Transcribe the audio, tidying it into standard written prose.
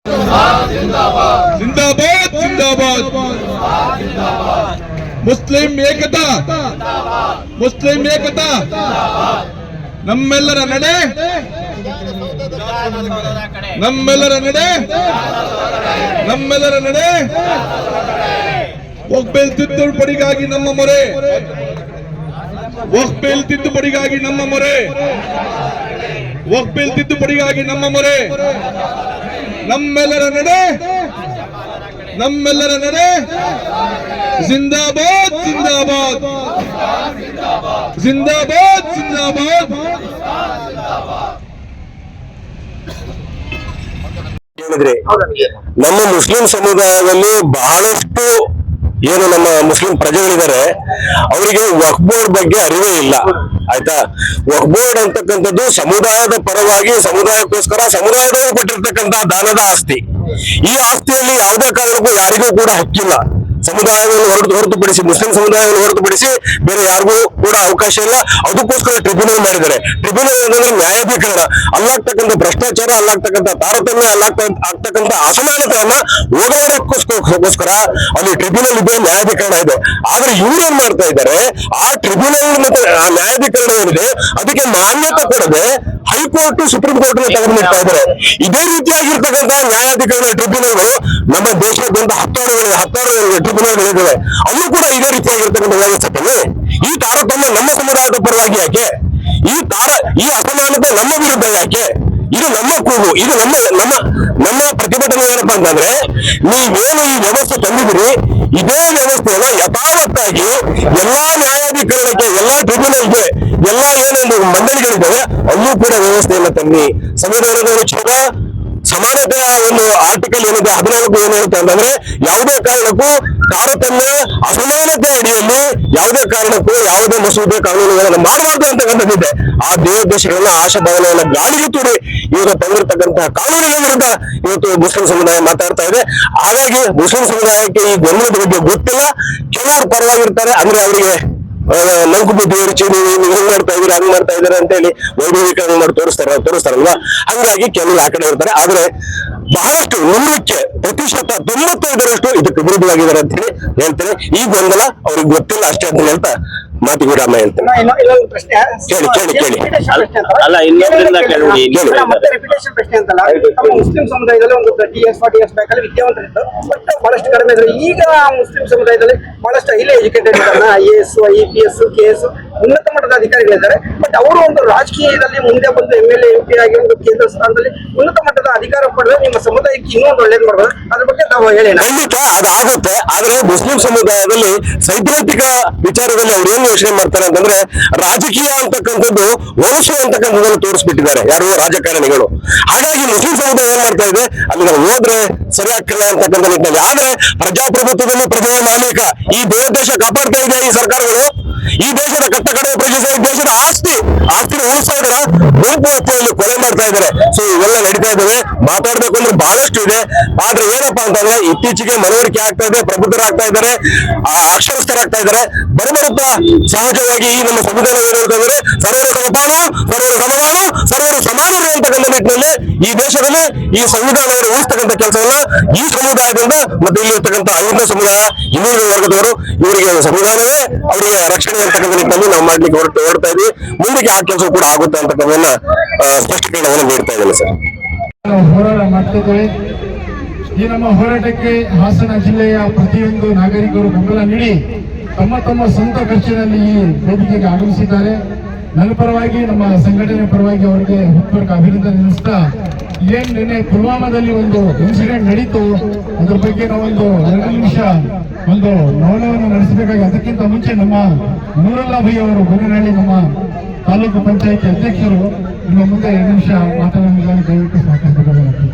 जिंदाबाद जिंदाबाद मुस्लिम एकता मुस्लिम एकता ನಮ್ಮೆಲ್ಲರ ನಡೆ ನಮ್ಮೆಲ್ಲರ ನಡೆ ನಮ್ಮೆಲ್ಲರ ನಡೆ ವಕ್ಫ್ ಬಿಲ್ ತಿದ್ದುಪಡಿಗಾಗಿ ನಮ್ಮ ಮೊರೆ ವಕ್ಫ್ ಬಿಲ್ ತಿದ್ದುಪಡಿಗಾಗಿ ನಮ್ಮ ಮೊರೆ ವಕ್ಫ್ ಬಿಲ್ ತಿದ್ದುಪಡಿಗಾಗಿ ನಮ್ಮ ಮೊರೆ ನಮ್ಮೆಲ್ಲರ ನಡೆ ನಮ್ಮೆಲ್ಲರ ನಡೆ जिंदाबाद जिंदाबाद जिंदाबाद जिंदाबाद ನಮ್ಮ ಮುಸ್ಲಿಂ ಸಮುದಾಯದಲ್ಲಿ ಬಹಳಷ್ಟು ಏನು ನಮ್ಮ ಮುಸ್ಲಿಂ ಪ್ರಜೆಗಳಿದ್ದಾರೆ ಅವರಿಗೆ ವಕ್ಫ್ ಬೋರ್ಡ್ ಬಗ್ಗೆ ಅರಿವೇ ಇಲ್ಲ ಆಯ್ತಾ. ವಕ್ಫ್ ಬೋರ್ಡ್ ಅಂತಕ್ಕಂಥದ್ದು ಸಮುದಾಯದ ಪರವಾಗಿ ಸಮುದಾಯಕ್ಕೋಸ್ಕರ ಸಮುದಾಯದವರು ಕೊಟ್ಟಿರ್ತಕ್ಕಂತಹ ದಾನದ ಆಸ್ತಿ. ಈ ಆಸ್ತಿಯಲ್ಲಿ ಯಾವುದೇ ಕಾರಣಕ್ಕೂ ಯಾರಿಗೂ ಕೂಡ ಹಕ್ಕಿಲ್ಲ. ಸಮುದಾಯವನ್ನು ಹೊರತುಪಡಿಸಿ ಮುಸ್ಲಿಂ ಸಮುದಾಯವನ್ನು ಹೊರತುಪಡಿಸಿ ಬೇರೆ ಯಾರಿಗೂ ಕೂಡ ಅವಕಾಶ ಇಲ್ಲ. ಅದಕ್ಕೋಸ್ಕರ ಟ್ರಿಬ್ಯುನಲ್ ಮಾಡಿದ್ದಾರೆ. ಟ್ರಿಬ್ಯುನಲ್ ಅಂದ್ರೆ ನ್ಯಾಯಾಧೀಕರಣ. ಅಲ್ಲಾಗ್ತಕ್ಕಂಥ ಭ್ರಷ್ಟಾಚಾರ, ಅಲ್ಲಾಗ್ತಕ್ಕಂಥ ತಾರತಮ್ಯ, ಆಗ್ತಕ್ಕಂಥ ಅಸಮಾನತೆಯನ್ನ ಹೋಗಲಾಡಕ್ಕೋಸ್ಕರ ಅಲ್ಲಿ ಟ್ರಿಬ್ಯುನಲ್ ಇದೆ, ನ್ಯಾಯಾಧೀಕರಣ ಇದೆ. ಆದ್ರೆ ಇವ್ರು ಏನ್ ಮಾಡ್ತಾ ಇದ್ದಾರೆ, ಆ ಟ್ರಿಬ್ಯುನಲ್ ಮತ್ತೆ ಆ ನ್ಯಾಯಾಧೀಕರಣ ಏನಿದೆ ಅದಕ್ಕೆ ಮಾನ್ಯತೆ ಕೊಡದೆ ಹೈಕೋರ್ಟ್ ಸುಪ್ರೀಂ ಕೋರ್ಟ್ ತೆಗೆದುಬಿಡ್ತಾ ಇದ್ದಾರೆ. ಇದೇ ರೀತಿಯಾಗಿರ್ತಕ್ಕಂತಹ ನ್ಯಾಯಾಧೀಕರಣ ಟ್ರಿಬ್ಯುನಲ್ಗಳು ನಮ್ಮ ದೇಶಾದ್ಯಂತ ಹತ್ತಾರು ಟ್ರಿಬ್ಯುನಲ್ಗಳಿದ್ದಾವೆ. ಅಲ್ಲೂ ಕೂಡ ಇದೇ ರೀತಿಯಾಗಿರ್ತಕ್ಕಂಥ ವ್ಯವಸ್ಥೆ. ಈ ತಾರತಮ್ಯ ನಮ್ಮ ಸಮುದಾಯದ ಪರವಾಗಿ ಯಾಕೆ? ಈ ಅಸಮಾನತೆ ನಮ್ಮ ವಿರುದ್ಧ ಯಾಕೆ? ಇದು ನಮ್ಮ ಕೂಗು, ಇದು ನಮ್ಮ ಪ್ರತಿಭಟನೆ. ಏನಪ್ಪಾ ಅಂತಂದ್ರೆ, ನೀವೇನು ಈ ವ್ಯವಸ್ಥೆ ತಂದಿದ್ದೀರಿ, ಇದೇ ವ್ಯವಸ್ಥೆಯನ್ನ ಯಥಾವತ್ತಾಗಿ ಎಲ್ಲಾ ನ್ಯಾಯಾಧೀಕರಣಕ್ಕೆ, ಎಲ್ಲಾ ಟ್ರಿಬ್ಯುನಲ್ಗೆ, ಎಲ್ಲಾ ಏನೇನು ಮಂಡಳಿಗಳಿದ್ದಾವೆ ಅಲ್ಲೂ ಕೂಡ ವ್ಯವಸ್ಥೆಯನ್ನ ತನ್ನಿ. ಸಂವಿಧಾನದ ಅನುಚ್ಛೇದ ಸಮಾನತೆಯ ಒಂದು ಆರ್ಟಿಕಲ್ ಏನಿದೆ 14 ಏನ್ ಹೇಳುತ್ತೆ ಅಂತಂದ್ರೆ, ಯಾವುದೇ ಕಾರಣಕ್ಕೂ ತಾರತಮ್ಯ ಅಸಮಾನತೆ ಅಡಿಯಲ್ಲಿ ಯಾವುದೇ ಕಾರಣಕ್ಕೂ ಯಾವುದೇ ಮಸೂದೆ ಕಾನೂನುಗಳನ್ನು ಮಾಡಬಾರ್ದು ಅಂತಕ್ಕಂಥದ್ದಿದೆ. ಆ ದೇಶಗಳನ್ನ ಆಶಾಭಾವನೆಯನ್ನ ಗಾಳಿಗೆ ತೂರಿ ಇವಾಗ ತಂದಿರತಕ್ಕಂತಹ ಕಾನೂನಿನ ವಿರುದ್ಧ ಇವತ್ತು ಮುಸ್ಲಿಂ ಸಮುದಾಯ ಮಾತಾಡ್ತಾ ಇದೆ. ಹಾಗಾಗಿ ಮುಸ್ಲಿಂ ಸಮುದಾಯಕ್ಕೆ ಈ ಗೊಂದಲದ ಬಗ್ಗೆ ಗೊತ್ತಿಲ್ಲ. ಕೆಲವರು ಪರವಾಗಿರ್ತಾರೆ, ಅಂದ್ರೆ ಅವರಿಗೆ ನಂಕು ಬುದ್ಧಿ ಹೆಚ್ಚಿ ನೀವು ಹಿಂಗ್ ಮಾಡ್ತಾ ಇದೀರಿ, ಹಂಗ್ ಮಾಡ್ತಾ ಇದಾರೆ ಅಂತ ಹೇಳಿ ವೈಭವೀಕರಣ ಮಾಡಿ ತೋರಿಸ್ತಾರಲ್ವಾ. ಹಂಗಾಗಿ ಕೆಲವರು ಆ ಕಡೆ ಇರ್ತಾರೆ. ಆದ್ರೆ ಬಹಳಷ್ಟು 100% 95% ಇದಕ್ಕೆ ವಿರುದ್ಧವಾಗಿದ್ದಾರೆ ಅಂತ ಹೇಳಿ ಹೇಳ್ತೇನೆ. ಈ ಗೊಂದಲ ಅವ್ರಿಗೆ ಗೊತ್ತಿಲ್ಲ ಅಷ್ಟೇ ಅಂತ ಹೇಳ್ತಾ ಮಾತಿಗೆ ವಿರಾಮ ಹೇಳ್ತೇನೆ. ಕೇಳಿ ಅಲ್ಲ, ಇನ್ನೊಂದ್ರಿಂದ ಮತ್ತೆ ರಿಪಿಟೇಷನ್ ಪ್ರಶ್ನೆ ಅಂತಲ್ಲ. ನಮ್ಮ ಮುಸ್ಲಿಂ ಸಮುದಾಯದಲ್ಲಿ ಒಂದು 30 years 40 years ಬ್ಯಾಕ್ ಅಲ್ಲಿ ವಿದ್ಯಾವಂತರಿದ್ದು ಬಟ್ ಬಹಳಷ್ಟು ಕಡಿಮೆ ಇದ್ರು. ಈಗ ಮುಸ್ಲಿಂ ಸಮುದಾಯದಲ್ಲಿ ಬಹಳಷ್ಟು ಹೈಲಿ ಎಜುಕೇಟೆಡ್ ಇದ್ದಾರೆ. IAS, IPS, KS ಉನ್ನತ ಮಟ್ಟದ ಅಧಿಕಾರಿಗಳಿದ್ದಾರೆ. ಬಟ್ ಅವರು ಒಂದು ರಾಜಕೀಯದಲ್ಲಿ ಮುಂದೆ ಬಂದು MLA MP ಆಗಿ ಒಂದು ಕೇಂದ್ರ ಸ್ಥಾನದಲ್ಲಿ ಉನ್ನತ ಮಟ್ಟದ ಅಧಿಕಾರ ಪಡೆದು ನಿಮ್ಮ ಸಮುದಾಯಕ್ಕೆ ಇನ್ನೂ ಒಂದು ಒಳ್ಳೇದು ಮಾಡ್ಬೋದು. ಅದ್ರ ಬಗ್ಗೆ ನಾವು ಹೇಳಿ. ಖಂಡಿತ ಅದಾಗುತ್ತೆ. ಆದ್ರೆ ಮುಸ್ಲಿಂ ಸಮುದಾಯದಲ್ಲಿ ಸೈದ್ಧಾಂತಿಕ ವಿಚಾರದಲ್ಲಿ ಅವ್ರು ಏನ್ ಯೋಚನೆ ಮಾಡ್ತಾರೆ ಅಂತಂದ್ರೆ, ರಾಜಕೀಯ ಅಂತಕ್ಕಂಥದ್ದು ವಲಸು ಅಂತಕ್ಕಂಥದ್ದನ್ನು ತೋರಿಸ್ಬಿಟ್ಟಿದ್ದಾರೆ ಯಾರು ರಾಜಕಾರಣಿಗಳು. ಹಾಗಾಗಿ ಮುಸ್ಲಿಂ ಸಮುದಾಯ ಏನ್ ಮಾಡ್ತಾ ಇದೆ, ಅಲ್ಲಿ ನಾವು ಹೋದ್ರೆ ಸರಿ ಆಗ್ತಿಲ್ಲ ಅಂತಕ್ಕಂಥ ನಿಟ್ಟಿನಲ್ಲಿ. ಆದ್ರೆ ಪ್ರಜಾಪ್ರಭುತ್ವದಲ್ಲಿ ಪ್ರಜೆಯ ಮಾಲೀಕ. ಈ ದೇಶ ಕಾಪಾಡ್ತಾ ಇದೆ ಈ ಸರ್ಕಾರಗಳು. ಈ ದೇಶದ ಕಟ್ಟಕಡೆಯ ಪ್ರಜೆ ದೇಶದ ಆಸ್ತಿನ ಉಳಿಸ್ತಾ ಇದಾರೆ, ಗುಂಪು ಹತ್ಯೆಯಲ್ಲಿ ಕೊಲೆ ಮಾಡ್ತಾ ಇದ್ದಾರೆ. ಸೊ ಇವೆಲ್ಲ ನಡೀತಾ ಇದ್ದಾವೆ. ಮಾತಾಡ್ಬೇಕು ಅಂದ್ರೆ ಬಹಳಷ್ಟು ಇದೆ. ಆದ್ರೆ ಏನಪ್ಪಾ ಅಂತಂದ್ರೆ, ಇತ್ತೀಚೆಗೆ ಮನವರಿಕೆ ಆಗ್ತಾ ಇದೆ, ಪ್ರಬುದ್ಧರಾಗ್ತಾ ಇದ್ದಾರೆ, ಅಕ್ಷರಸ್ಥರಾಗ್ತಾ ಇದ್ದಾರೆ. ಬರುತ್ತಾ ಸಹಜವಾಗಿ ಈ ನಮ್ಮ ಸಂವಿಧಾನ ಏನಿರ್ತಂದ್ರೆ ಸರ್ವರು ಸಮಪಾಲು, ಸರ್ವರು ಸಮಮಾನು, ಸರ್ವರು ಸಮಾನರು ಅಂತಕ್ಕಂಥ ನಿಟ್ಟಿನಲ್ಲಿ ಈ ದೇಶದಲ್ಲಿ ಈ ಸಂವಿಧಾನವನ್ನು ಉಳಿಸ್ತಕ್ಕಂಥ ಕೆಲಸವನ್ನ ಈ ಸಮುದಾಯದಿಂದ ಮತ್ತೆ ಇಲ್ಲಿರ್ತಕ್ಕಂಥ ಅಹಿಂದ ಸಮುದಾಯ, ಹಿಂದುಳಿದ ವರ್ಗದವರು, ಇವರಿಗೆ ಸಂವಿಧಾನವೇ ಅವರಿಗೆ ರಕ್ಷಣೆ ಇರ್ತಕ್ಕಂಥ ನಿಟ್ಟಿನಲ್ಲಿ ನಾವು ಮಾಡ್ಲಿಕ್ಕೆ ಹೊರಡ್ತಾ ಇದ್ವಿ. ಮುಂದಕ್ಕೆ ಆ ಕೆಲಸ ಕೂಡ ಆಗುತ್ತೆ ಅಂತಕ್ಕಂಥದ್ದನ್ನ ಸ್ಪಷ್ಟೀಕರಣವನ್ನು ನೀಡ್ತಾ ಇದ್ದೇನೆ ಸರ್. ಹೋರಾಟ ಮಾಡ್ತಿದ್ದೇವೆ. ಈ ನಮ್ಮ ಹೋರಾಟಕ್ಕೆ ಹಾಸನ ಜಿಲ್ಲೆಯ ಪ್ರತಿಯೊಂದು ನಾಗರಿಕರು ಬೆಂಬಲ ನೀಡಿ ತಮ್ಮ ಸ್ವಂತ ಖರ್ಚಿನಲ್ಲಿ ಈ ವೇದಿಕೆಗೆ ಆಗಮಿಸಿದ್ದಾರೆ. ನನ್ನ ಪರವಾಗಿ, ನಮ್ಮ ಸಂಘಟನೆ ಪರವಾಗಿ ಅವರಿಗೆ ಹೃತ್ಪೂರ್ವಕ ಅಭಿನಂದನೆ ತಿಳಿಸ್ತಾ, ಏನ್ ನಿನ್ನೆ ಪುಲ್ವಾಮಾದಲ್ಲಿ ಒಂದು ಇನ್ಸಿಡೆಂಟ್ ನಡೀತು, ಅದ್ರ ಬಗ್ಗೆ ನಾವೊಂದು 2 ನಿಮಿಷ ಒಂದು ಮೌನವನ್ನು ನಡೆಸಬೇಕಾಗಿ. ಅದಕ್ಕಿಂತ ಮುಂಚೆ ನಮ್ಮ ನೂರಲ್ಲಾ ಭೈ ಅವರು ಬೊಮ್ಮನಹಳ್ಳಿ ನಮ್ಮ ತಾಲೂಕು ಪಂಚಾಯತಿ ಅಧ್ಯಕ್ಷರು ನಿಮ್ಮ ಮುಂದೆ 2 ನಿಮಿಷ ಮಾತನಾಡಲು ದಯವಿಟ್ಟು ಸಹಕರಿಸಬೇಕಾಗುತ್ತದೆ.